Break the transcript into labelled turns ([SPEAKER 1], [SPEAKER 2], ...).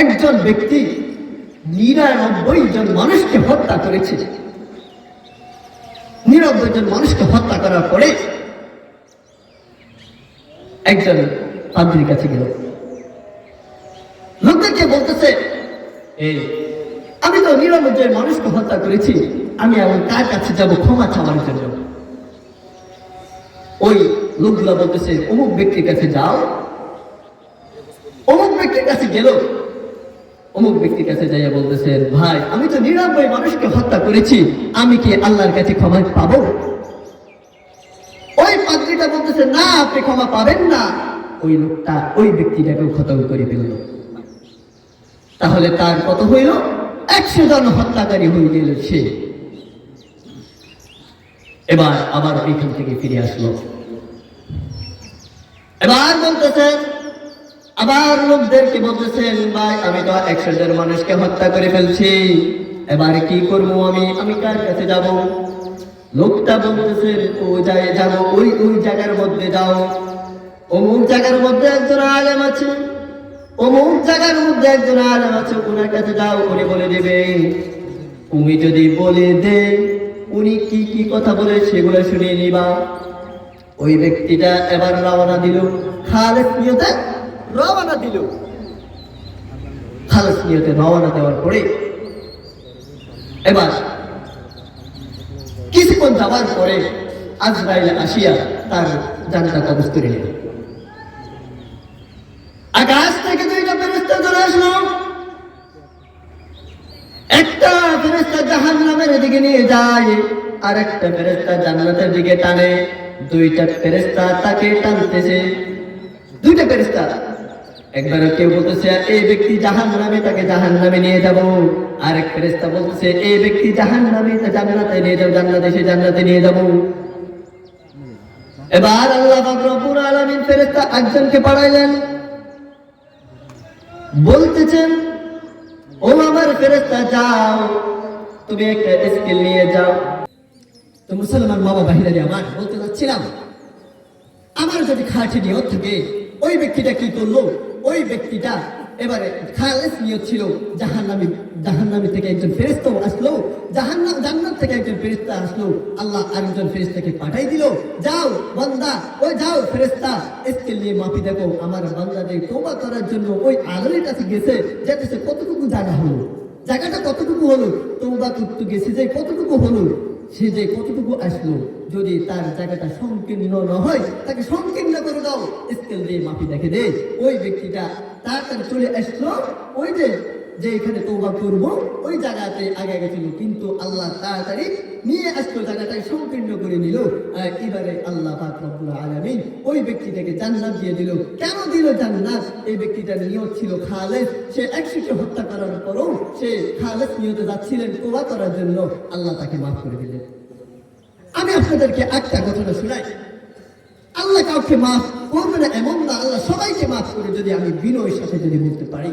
[SPEAKER 1] একজন ব্যক্তি ৯৯ জন মানুষকে হত্যা করেছে। ৯৯ জন মানুষকে হত্যা করার পরে একজন পাদ্রীর কাছে গেল, লোকদেরকে বলতেছে, আমি তো ৯৯ জন মানুষকে হত্যা করেছি, আমি এখন কার কাছে যাব ক্ষমা চাওয়ার জন্য? ওই লোকগুলা বলতেছে, অমুক ব্যক্তির কাছে যাও। অমুক ব্যক্তির কাছে গেল, অমুক ব্যক্তির কাছে যাইয়া বলতেছে, ভাই আমি তো ৯৯ মানুষকে হত্যা করেছি, আমি কি আল্লাহর কাছে ক্ষমা পাবো? ওই পাদ্রীটা বলতেছে, না, আপনি ক্ষমা পাবেন না। ওই লোকটা ওই ব্যক্তিটাকেও খতম করে ফেলল। তাহলে তার কত হইল? ১০০ জন হত্যাকারী হয়ে গেল সে। এবার আবার ওইখান থেকে ফিরে আসলো। এবার বলতেছেন, আবার লোকদেরকে বলতেছেন, ভাই আমি তো ১০০ জন মানুষকে হত্যা করে ফেলছি, এবার কি করবো আমি কার কাছে যাব? লোকটা বলতেছেন, ও যাবো ওই জায়গার মধ্যে যাও, অমুক জায়গার মধ্যে একজন আলেম আছে, অমুক জায়গার মধ্যে একজন আলেম আছে, ওনার কাছে যাও, উনি বলে দেবে। উনি যদি বলে দে, উনি কি কি কথা বলে সেগুলো শুনিয়ে নিবা। ওই ব্যক্তিটা এবার রওনা দিল, খালেস নিয়তে রওনা দিল। খালেস নিয়তে রওনা দেওয়ার পরে এবার কিছুক্ষণ যাওয়ার পরে আজরাইল আসিয়া তার জানটা কবজ করে নিল। আকাশ থেকে ২টা ফেরেশতা চলে আসলো। একটা ফেরেশতা জাহান্নামের দিকে নিয়ে যায়, আর একটা ফেরেশতা জান্নাতের দিকে টানে। ২টা ফেরেশতা তাকে টানতেছে। ২টা ফেরেশতা, একবার কেউ বলতেছে এই ব্যক্তি জাহান্নামে, তাকে জাহান্নামে নিয়ে যাব। আরেক ফেরেশতা বলতেছে এই ব্যক্তি জাহান্নামে, জান্নাতে নিয়ে যাও, জান্নাতে সে জান্নাতে নিয়ে যাব। এবার আল্লাহ পাক রব্বুল আলামিন ফেরেশতা একজনকে পাঠাইলেন, বলতেছেন, ও আমার ফেরেশতা যাও, তুমি একটা স্কেল নিয়ে যাও। তো মুসলমান বাবা বাহিনী আমার বলতে যাচ্ছিলাম, আমার যদি খাঁটি নিয়ত থাকে, ওই ব্যক্তিটা কি করলো? ওই ব্যক্তিটা এবারে খালেস নিয়ত ছিল, জাহান্নামী থেকে একজন ফেরেশতা আসলো, জান্নাত থেকে একজন ফেরেশতা আসলো, আল্লাহ আরেকজন ফেরেশতাকে পাঠাই দিল, যাও বান্দা, ওই যাও ফেরেশতা, স্কেল নিয়ে মাপি দেখো আমার বান্দাদের তওবা করার জন্য ওই আলোর কাছে গেছে, যেতেছে কতটুকু জায়গা হলো, জায়গাটা কতটুকু হলো, তওবা করতে গেছে যে কতটুকু হলো, সে যে কতটুকু আসলো। যদি তার জায়গাটা সংকীর্ণ না হয়, তাকে সংকীর্ণ করে দাও, স্কেল দিয়ে মাপি দেখে দে। ওই ব্যক্তিটা তাড়াতাড়ি চলে আসলো, ওই যে এখানে তওবা করবো ওই জায়গাতে আগে গেছিল, কিন্তু আল্লাহ তাড়াতাড়ি নিয়ে আসলো, জায়গাটাই সংকীর্ণ করে নিল। আর এবারে আল্লাহ পাক রব্বুল আলামিন ওই ব্যক্তিটাকে জান্নাত দিয়ে দিল। কেন দিল জান্নাত? এই ব্যক্তিটার নিয়ত ছিল খালেস, সে ১০০কে হত্যা করার পরও সে খালেস নিয়তে যাচ্ছিলেন তওবা করার জন্য, আল্লাহ তাকে মাফ করে দিলেন। আমি আপনাদেরকে একটা ঘটনা শোনাই। আল্লাহ কাউকে মাফ করবে না এমন না, আল্লাহ সবাইকে মাফ করে, যদি আমি বিনয়ের সাথে যদি বলতে পারি।